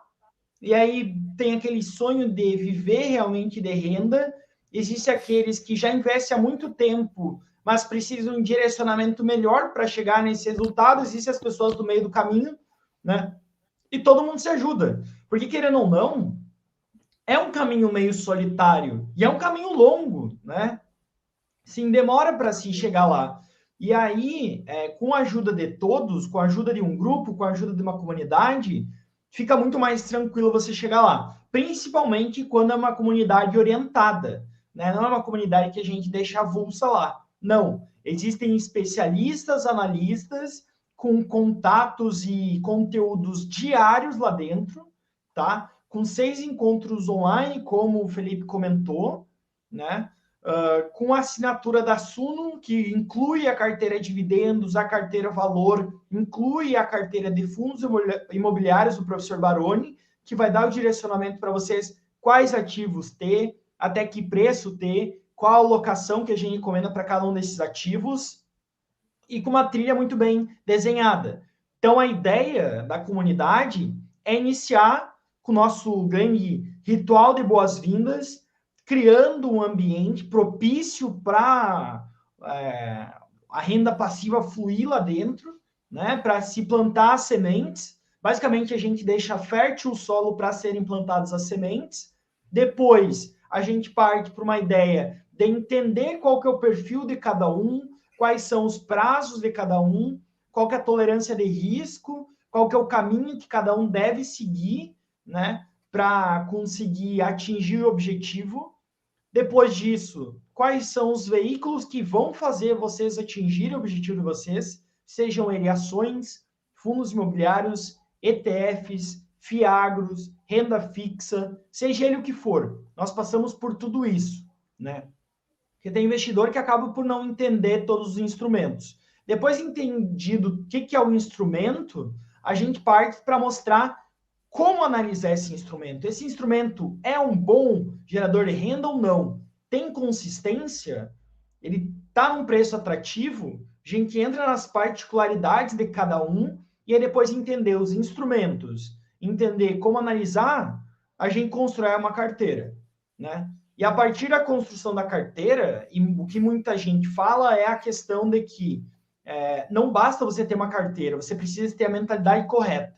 e aí tem aquele sonho de viver realmente de renda. Existem aqueles que já investem há muito tempo, mas precisam de um direcionamento melhor para chegar nesse resultado. Existem as pessoas do meio do caminho, né? E todo mundo se ajuda. Porque, querendo ou não, é um caminho meio solitário. E é um caminho longo, né? Sim, demora para se chegar lá. E aí, com a ajuda de todos, com a ajuda de um grupo, com a ajuda de uma comunidade, fica muito mais tranquilo você chegar lá. Principalmente quando é uma comunidade orientada, né? Não é uma comunidade que a gente deixa avulsa lá. Não. Existem especialistas, analistas, com contatos e conteúdos diários lá dentro, tá? Com 6 encontros online, como o Felipe comentou, né? com a assinatura da Suno, que inclui a carteira dividendos, a carteira valor, inclui a carteira de fundos imobiliários do professor Baroni, que vai dar o direcionamento para vocês quais ativos ter, até que preço ter, qual a alocação que a gente recomenda para cada um desses ativos, e com uma trilha muito bem desenhada. Então, a ideia da comunidade é iniciar com o nosso grande ritual de boas-vindas, criando um ambiente propício para a renda passiva fluir lá dentro, né, para se plantar as sementes. Basicamente, a gente deixa fértil o solo para serem plantadas as sementes. Depois, a gente parte para uma ideia de entender qual que é o perfil de cada um, quais são os prazos de cada um, qual que é a tolerância de risco, qual que é o caminho que cada um deve seguir, né, para conseguir atingir o objetivo. Depois disso, quais são os veículos que vão fazer vocês atingirem o objetivo de vocês, sejam ele ações, fundos imobiliários, ETFs, FIAGROS, renda fixa, seja ele o que for. Nós passamos por tudo isso, né? Porque tem investidor que acaba por não entender todos os instrumentos. Depois entendido o que é o instrumento, a gente parte para mostrar como analisar esse instrumento. Esse instrumento é um bom gerador de renda ou não? Tem consistência? Ele está num preço atrativo? A gente entra nas particularidades de cada um e aí depois entender os instrumentos, entender como analisar, a gente constrói uma carteira, né? E a partir da construção da carteira, e o que muita gente fala é a questão de que não basta você ter uma carteira, você precisa ter a mentalidade correta.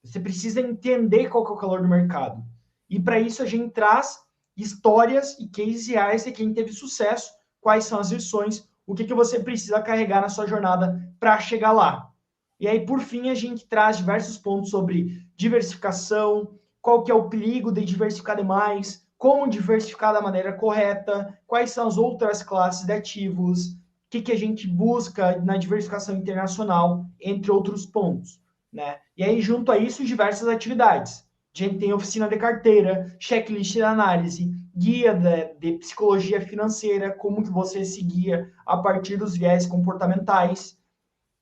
Você precisa entender qual que é o calor do mercado. E para isso a gente traz histórias e cases reais de quem teve sucesso, quais são as lições, o que você precisa carregar na sua jornada para chegar lá. E aí, por fim, a gente traz diversos pontos sobre diversificação, qual que é o perigo de diversificar demais, como diversificar da maneira correta, quais são as outras classes de ativos, o que a gente busca na diversificação internacional, entre outros pontos, né? E aí, junto a isso, diversas atividades. A gente tem oficina de carteira, checklist de análise, guia de psicologia financeira, como que você se guia a partir dos viés comportamentais.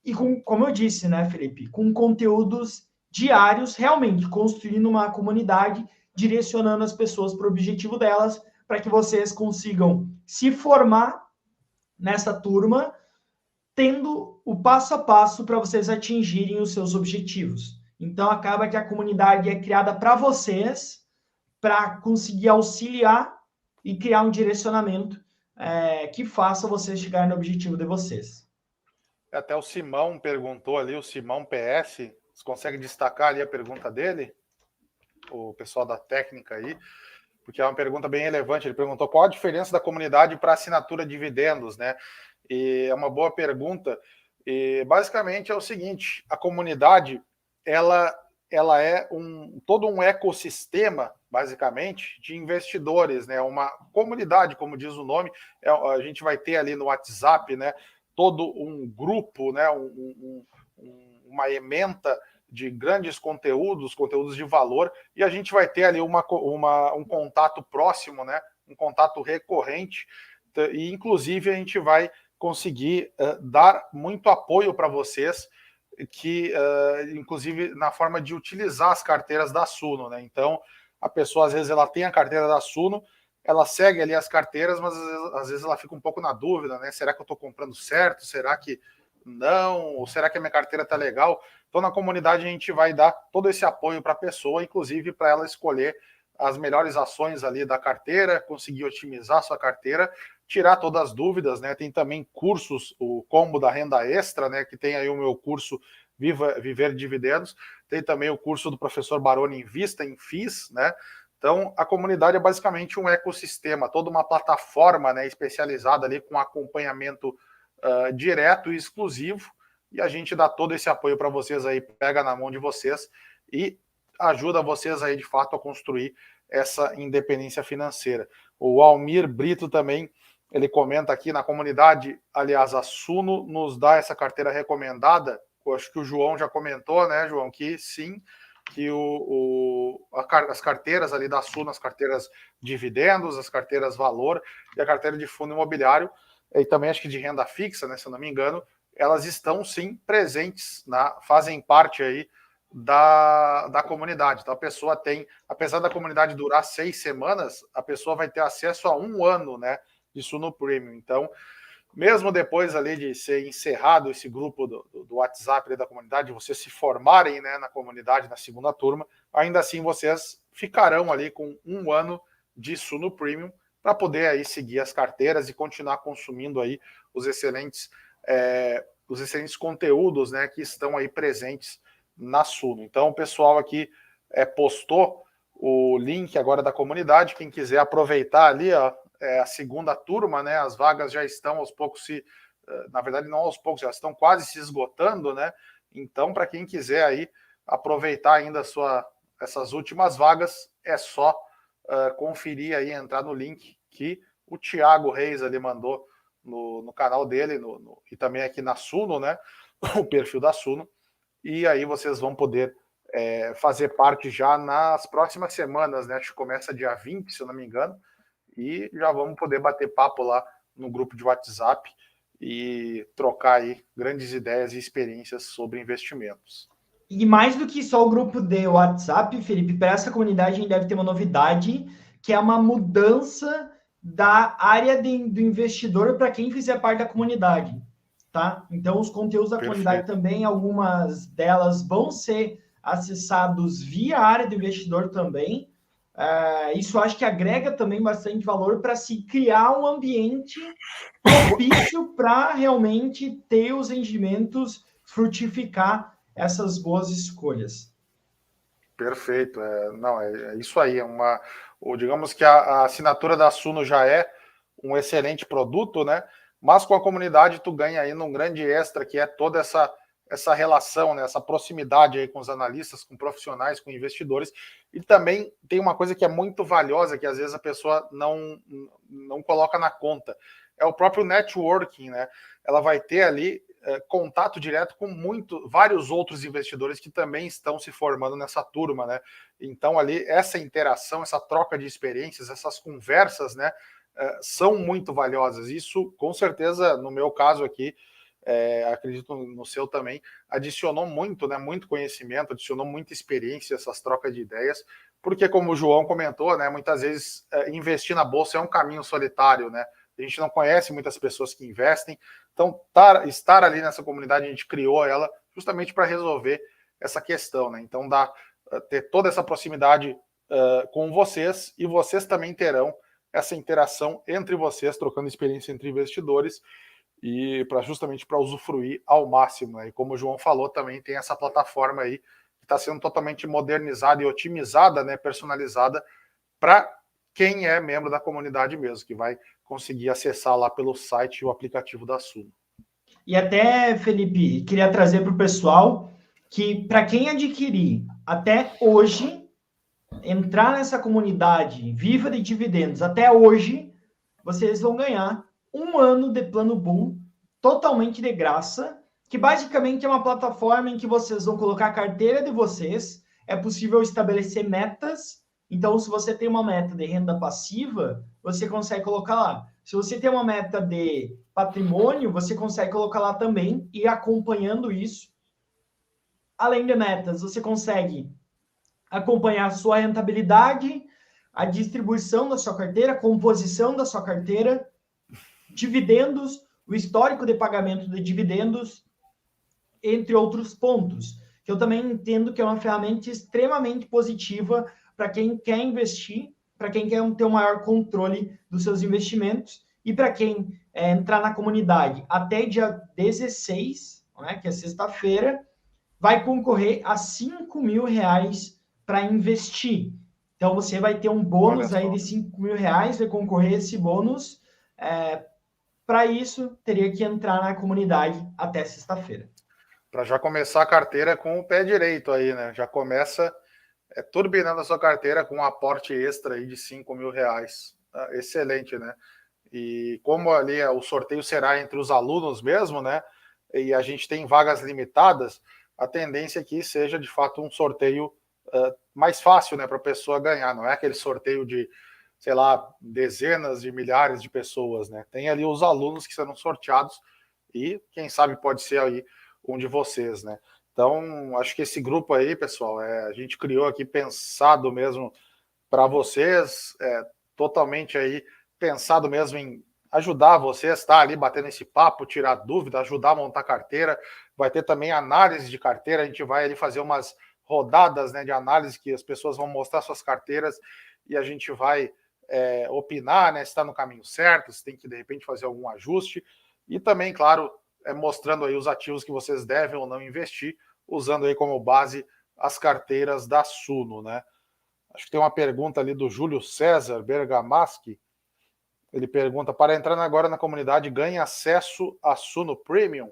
E como eu disse, né, Felipe, com conteúdos diários, realmente construindo uma comunidade, direcionando as pessoas para o objetivo delas, para que vocês consigam se formar nessa turma, tendo o passo a passo para vocês atingirem os seus objetivos. Então, acaba que a comunidade é criada para vocês, para conseguir auxiliar e criar um direcionamento que faça vocês chegarem no objetivo de vocês. Até o Simão perguntou ali, o Simão PS, você consegue destacar ali a pergunta dele? O pessoal da técnica aí, porque é uma pergunta bem relevante. Ele perguntou qual a diferença da comunidade para assinatura de dividendos, né? E é uma boa pergunta. E basicamente é o seguinte: a comunidade ela é todo um ecossistema, basicamente, de investidores, né? Uma comunidade, como diz o nome, a gente vai ter ali no WhatsApp, né? Todo um grupo, né? Uma ementa de grandes conteúdos de valor, e a gente vai ter ali um contato próximo, né? Um contato recorrente, e inclusive a gente vai conseguir dar muito apoio para vocês, que inclusive na forma de utilizar as carteiras da Suno, né? Então a pessoa às vezes ela tem a carteira da Suno, ela segue ali as carteiras, mas às vezes ela fica um pouco na dúvida, né? Será que eu estou comprando certo? Será que não? Ou será que a minha carteira está legal? Então, na comunidade, a gente vai dar todo esse apoio para a pessoa, inclusive para ela escolher as melhores ações ali da carteira, conseguir otimizar sua carteira, tirar todas as dúvidas, né? Tem também cursos, o combo da renda extra, né? Que tem aí o meu curso Viver Dividendos, tem também o curso do professor Baroni Invista em FIIs, né? Então, a comunidade é basicamente um ecossistema, toda uma plataforma, né, especializada ali com acompanhamento direto e exclusivo, e a gente dá todo esse apoio para vocês aí, pega na mão de vocês e ajuda vocês aí, de fato, a construir essa independência financeira. O Almir Brito também, ele comenta aqui na comunidade, aliás, a Suno nos dá essa carteira recomendada, eu acho que o João já comentou, né, João, que sim, que as carteiras ali da Suno, as carteiras dividendos, as carteiras valor e a carteira de fundo imobiliário, e também acho que de renda fixa, né, se eu não me engano, elas estão sim presentes, fazem parte aí da comunidade. Então a pessoa tem, apesar da comunidade durar 6 semanas, a pessoa vai ter acesso a 1 ano, né, de Suno Premium. Então, mesmo depois ali de ser encerrado esse grupo do WhatsApp da comunidade, vocês se formarem, né, na comunidade, na segunda turma, ainda assim vocês ficarão ali com 1 ano de Suno Premium para poder aí seguir as carteiras e continuar consumindo aí os excelentes conteúdos, né, que estão aí presentes na Suno. Então o pessoal aqui postou o link agora da comunidade, quem quiser aproveitar ali, ó, a segunda turma, né? As vagas já estão aos poucos na verdade não aos poucos, já estão quase se esgotando, né? Então, para quem quiser aí aproveitar ainda essas últimas vagas, é só conferir aí, entrar no link que o Thiago Reis ali mandou no canal dele e também aqui na Suno, né? O perfil da Suno. E aí vocês vão poder fazer parte já nas próximas semanas, né? Acho que começa dia 20, se eu não me engano. E já vamos poder bater papo lá no grupo de WhatsApp e trocar aí grandes ideias e experiências sobre investimentos. E mais do que só o grupo de WhatsApp, Felipe, para essa comunidade a gente deve ter uma novidade, que é uma mudança da área do investidor para quem fizer parte da comunidade, tá? Então, os conteúdos da comunidade também, algumas delas vão ser acessados via área do investidor também. Isso acho que agrega também bastante valor para se criar um ambiente propício para realmente ter os rendimentos, frutificar essas boas escolhas. Perfeito. Não, é isso aí. Digamos que a assinatura da Suno já é um excelente produto, né? Mas com a comunidade tu ganha ainda um grande extra, que é toda essa relação, né, essa proximidade aí com os analistas, com profissionais, com investidores. E também tem uma coisa que é muito valiosa, que às vezes a pessoa não coloca na conta. É o próprio networking, né? Ela vai ter ali contato direto com vários outros investidores que também estão se formando nessa turma, né? Então ali essa interação, essa troca de experiências, essas conversas, né, são muito valiosas. Isso, com certeza, no meu caso aqui, acredito no seu também, adicionou muito, né, muito conhecimento, adicionou muita experiência, essas trocas de ideias, porque como o João comentou, né, muitas vezes investir na bolsa é um caminho solitário, né? A gente não conhece muitas pessoas que investem, então estar ali nessa comunidade, a gente criou ela justamente para resolver essa questão, né? Então ter toda essa proximidade com vocês, e vocês também terão essa interação entre vocês, trocando experiência entre investidores, e justamente para usufruir ao máximo, né? E como o João falou, também tem essa plataforma aí que está sendo totalmente modernizada e otimizada, né, personalizada para quem é membro da comunidade mesmo, que vai conseguir acessar lá pelo site e o aplicativo da Suno. E até, Felipe, queria trazer para o pessoal que, para quem adquirir até hoje, entrar nessa comunidade viva de dividendos até hoje, vocês vão ganhar 1 ano de plano Bull totalmente de graça, que basicamente é uma plataforma em que vocês vão colocar a carteira de vocês, é possível estabelecer metas. Então, se você tem uma meta de renda passiva, você consegue colocar lá. Se você tem uma meta de patrimônio, você consegue colocar lá também e ir acompanhando isso. Além de metas, você consegue acompanhar a sua rentabilidade, a distribuição da sua carteira, a composição da sua carteira, dividendos, o histórico de pagamento de dividendos, entre outros pontos, que eu também entendo que é uma ferramenta extremamente positiva para quem quer investir, para quem quer ter um maior controle dos seus investimentos, e para quem entrar na comunidade até dia 16, né, que é sexta-feira, vai concorrer a R$5.000 para investir. Então, você vai ter um bônus aí de R$5.000, vai concorrer a esse bônus. Para isso, teria que entrar na comunidade até sexta-feira. Para já começar a carteira com o pé direito aí, né? Já começa turbinando a sua carteira com um aporte extra aí de R$5.000. Excelente, né? E como ali o sorteio será entre os alunos mesmo, né? E a gente tem vagas limitadas, a tendência é que seja de fato um sorteio mais fácil, né, para a pessoa ganhar. Não é aquele sorteio de, sei lá, dezenas de milhares de pessoas, né? Tem ali os alunos que serão sorteados e quem sabe pode ser aí um de vocês, né? Então, acho que esse grupo aí, pessoal, a gente criou aqui pensado mesmo para vocês, totalmente aí pensado mesmo em ajudar vocês, tá ali batendo esse papo, tirar dúvida, ajudar a montar carteira. Vai ter também análise de carteira, a gente vai ali fazer umas rodadas, né, de análise que as pessoas vão mostrar suas carteiras e a gente vai opinar, né, se está no caminho certo, se tem que de repente fazer algum ajuste e também, claro, mostrando aí os ativos que vocês devem ou não investir, usando aí como base as carteiras da Suno, né? Acho que tem uma pergunta ali do Júlio César Bergamaschi. Ele pergunta: para entrar agora na comunidade, ganha acesso a Suno Premium?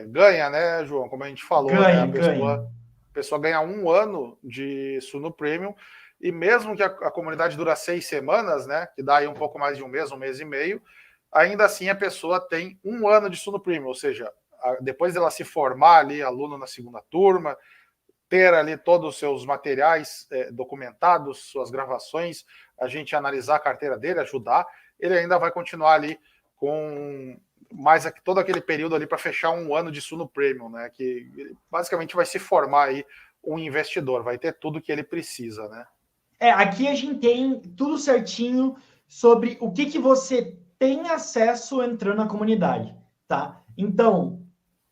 Ganha, né, João? Como a gente falou, ganha, né? A pessoa ganha 1 ano de Suno Premium, e mesmo que a comunidade dura 6 semanas, né? Que dá aí um pouco mais de um mês e meio, ainda assim a pessoa tem 1 ano de Suno Premium, ou seja, depois dela se formar ali, aluno na segunda turma, ter ali todos os seus materiais documentados, suas gravações, a gente analisar a carteira dele, ajudar, ele ainda vai continuar ali com mais todo aquele período ali para fechar 1 ano de Suno Premium, né? Que basicamente vai se formar aí um investidor, vai ter tudo que ele precisa, né? Aqui a gente tem tudo certinho sobre o que você tem acesso entrando na comunidade, tá? Então,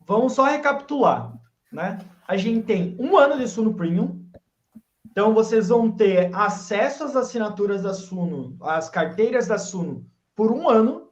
vamos só recapitular, né? A gente tem 1 ano de Suno Premium, então vocês vão ter acesso às assinaturas da Suno, às carteiras da Suno por 1 ano,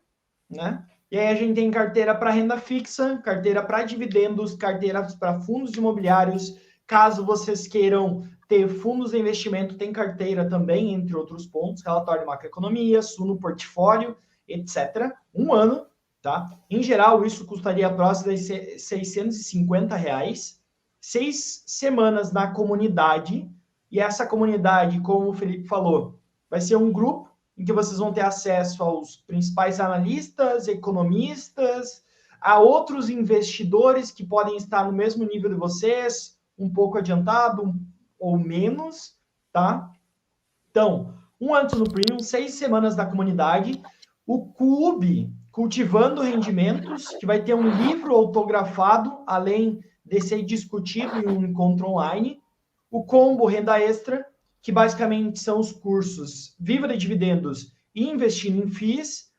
né? E aí a gente tem carteira para renda fixa, carteira para dividendos, carteira para fundos imobiliários. Caso vocês queiram ter fundos de investimento, tem carteira também, entre outros pontos, relatório de macroeconomia, Suno portfólio, etc. 1 ano, tá? Em geral, isso custaria próximo de R$650. 6 semanas na comunidade, e essa comunidade, como o Felipe falou, vai ser um grupo em que vocês vão ter acesso aos principais analistas, economistas, a outros investidores que podem estar no mesmo nível de vocês, um pouco adiantado ou menos, tá? Então, 1 ano no Premium, 6 semanas da comunidade, o clube Cultivando Rendimentos, que vai ter um livro autografado, além de ser discutido em um encontro online, o combo Renda Extra, que basicamente são os cursos Viva de Dividendos e Investindo em FIIs.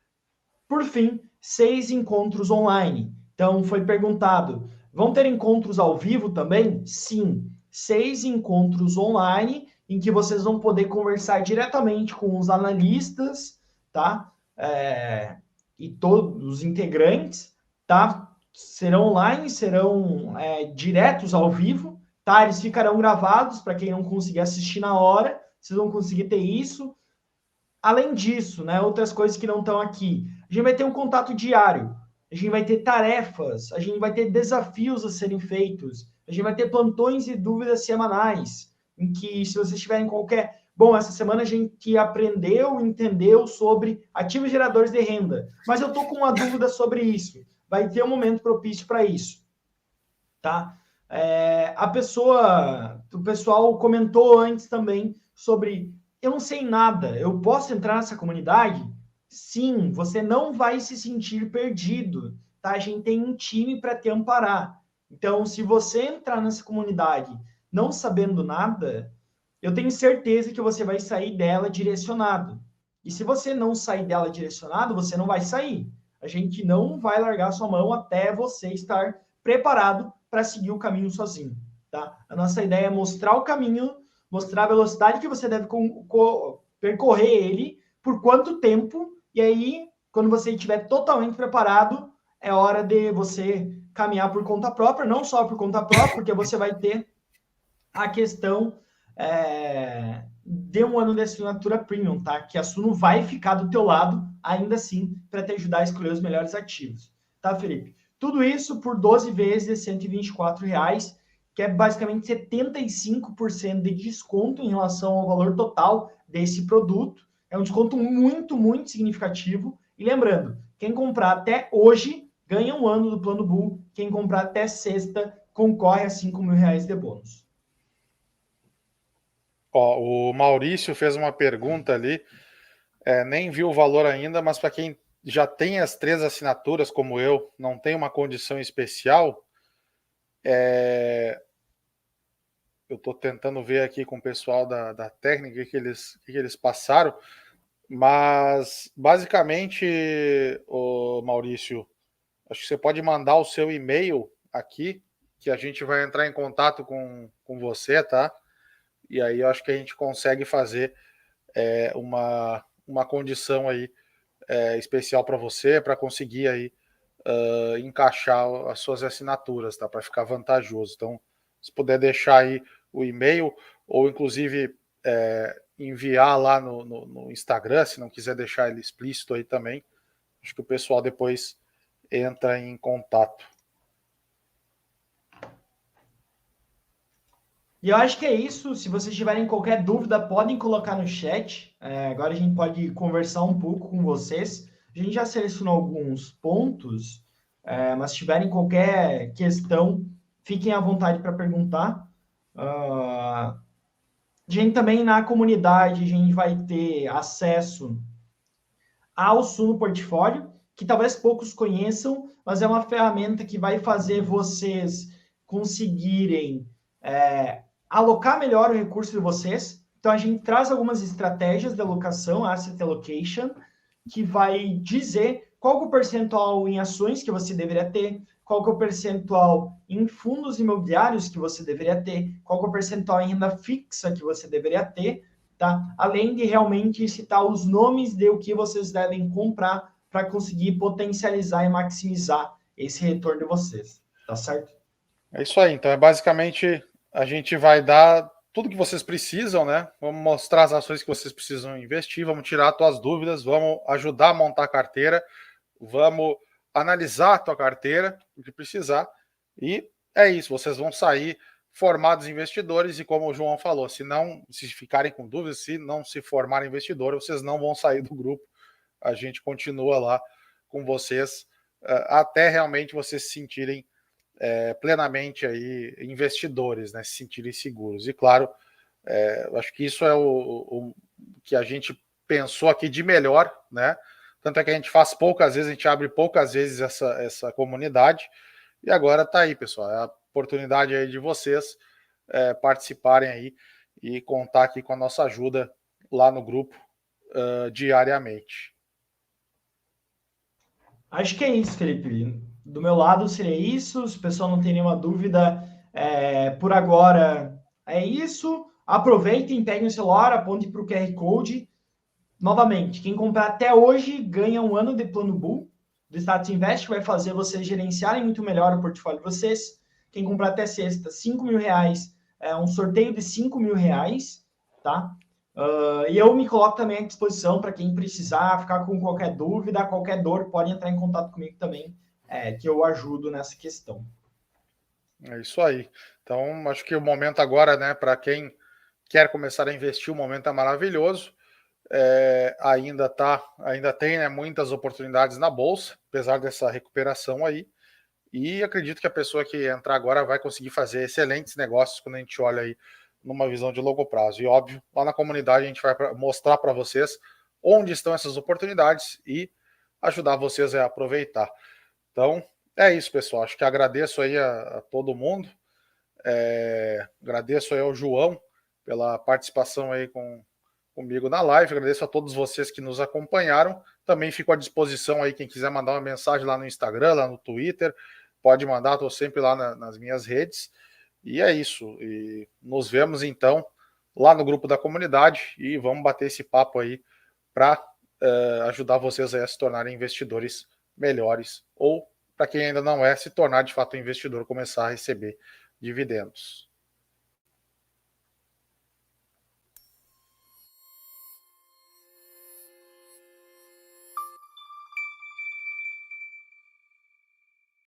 Por fim, 6 encontros online. Então, foi perguntado, vão ter encontros ao vivo também? Sim, 6 encontros online, em que vocês vão poder conversar diretamente com os analistas, tá? E todos os integrantes, tá? Serão online, serão diretos ao vivo, tá? Eles ficarão gravados para quem não conseguir assistir na hora, vocês vão conseguir ter isso. Além disso, né, outras coisas que não estão aqui, a gente vai ter um contato diário, a gente vai ter tarefas, a gente vai ter desafios a serem feitos, a gente vai ter plantões e dúvidas semanais, em que se vocês tiverem qualquer... Bom, essa semana a gente entendeu sobre ativos geradores de renda, mas eu estou com uma dúvida sobre isso. Vai ter um momento propício para isso, tá? O pessoal comentou antes também sobre, eu não sei nada, eu posso entrar nessa comunidade? Sim, você não vai se sentir perdido, tá? A gente tem um time para te amparar. Então, se você entrar nessa comunidade não sabendo nada, eu tenho certeza que você vai sair dela direcionado. E se você não sair dela direcionado, você não vai sair. A gente não vai largar sua mão até você estar preparado para seguir o caminho sozinho, tá? A nossa ideia é mostrar o caminho, mostrar a velocidade que você deve percorrer ele, por quanto tempo, e aí, quando você estiver totalmente preparado, é hora de você caminhar por conta própria, não só por conta própria, porque você vai ter a questão de 1 ano de assinatura premium, tá? Que a Suno vai ficar do teu lado, ainda assim, para te ajudar a escolher os melhores ativos. Tá, Felipe? Tudo isso por 12 vezes de R$124, que é basicamente 75% de desconto em relação ao valor total desse produto. É um desconto muito, muito significativo. E lembrando, quem comprar até hoje ganha 1 ano do Plano Bull. Quem comprar até sexta concorre a R$5.000 de bônus. Ó, o Maurício fez uma pergunta ali, nem viu o valor ainda, mas para quem já tem as 3 assinaturas, como eu, não tem uma condição especial, eu estou tentando ver aqui com o pessoal da técnica o que eles passaram, mas basicamente, o Maurício, acho que você pode mandar o seu e-mail aqui, que a gente vai entrar em contato com você, tá? E aí eu acho que a gente consegue fazer uma condição aí especial para você, para conseguir aí encaixar as suas assinaturas, tá? Para ficar vantajoso. Então, se puder deixar aí o e-mail, ou inclusive enviar lá no Instagram, se não quiser deixar ele explícito aí também, acho que o pessoal depois entra em contato. E eu acho que é isso. Se vocês tiverem qualquer dúvida, podem colocar no chat. Agora a gente pode conversar um pouco com vocês. A gente já selecionou alguns pontos, mas se tiverem qualquer questão, fiquem à vontade para perguntar. A gente também na comunidade, a gente vai ter acesso ao Suno Portfólio, que talvez poucos conheçam, mas é uma ferramenta que vai fazer vocês conseguirem alocar melhor o recurso de vocês. Então, a gente traz algumas estratégias de alocação, Asset Allocation, que vai dizer qual é o percentual em ações que você deveria ter, qual é o percentual em fundos imobiliários que você deveria ter, qual é o percentual em renda fixa que você deveria ter, tá? Além de realmente citar os nomes de o que vocês devem comprar para conseguir potencializar e maximizar esse retorno de vocês, tá certo? É isso aí. Então, basicamente a gente vai dar tudo que vocês precisam, né? Vamos mostrar as ações que vocês precisam investir, vamos tirar as tuas dúvidas, vamos ajudar a montar a carteira, vamos analisar a tua carteira, o que precisar, e é isso, vocês vão sair formados investidores, e como o João falou, se ficarem com dúvidas, se não se formarem investidores, vocês não vão sair do grupo, a gente continua lá com vocês, até realmente vocês se sentirem plenamente aí investidores, né, se sentirem seguros. E claro, acho que isso é o que a gente pensou aqui de melhor, né? Tanto é que a gente faz poucas vezes, a gente abre poucas vezes essa comunidade, e agora está aí, pessoal, é a oportunidade aí de vocês participarem aí e contar aqui com a nossa ajuda lá no grupo diariamente. Acho que é isso, Felipe. Do meu lado seria isso. Se o pessoal não tem nenhuma dúvida, por agora é isso. Aproveitem, peguem o celular, apontem para o QR Code. Novamente, quem comprar até hoje ganha um ano de plano Bull do Status Invest, que vai fazer vocês gerenciarem muito melhor o portfólio de vocês. Quem comprar até sexta, R$ 5.000, um sorteio de R$ 5.000, tá? E eu me coloco também à disposição para quem precisar, ficar com qualquer dúvida, qualquer dor, pode entrar em contato comigo também, que eu ajudo nessa questão. É isso aí. Então, acho que o momento agora, né, para quem quer começar a investir, o momento é maravilhoso. Ainda tem, né, muitas oportunidades na bolsa, apesar dessa recuperação aí. E acredito que a pessoa que entrar agora vai conseguir fazer excelentes negócios quando a gente olha aí numa visão de longo prazo. E óbvio, lá na comunidade a gente vai mostrar para vocês onde estão essas oportunidades e ajudar vocês a aproveitar. Então, é isso, pessoal. Acho que agradeço aí a todo mundo. Agradeço aí ao João pela participação aí comigo na live. Agradeço a todos vocês que nos acompanharam. Também fico à disposição aí, quem quiser mandar uma mensagem lá no Instagram, lá no Twitter, pode mandar, estou sempre lá nas minhas redes. E é isso. E nos vemos então lá no grupo da comunidade e vamos bater esse papo aí para ajudar vocês aí a se tornarem investidores melhores ou para quem ainda não é, se tornar de fato um investidor, começar a receber dividendos.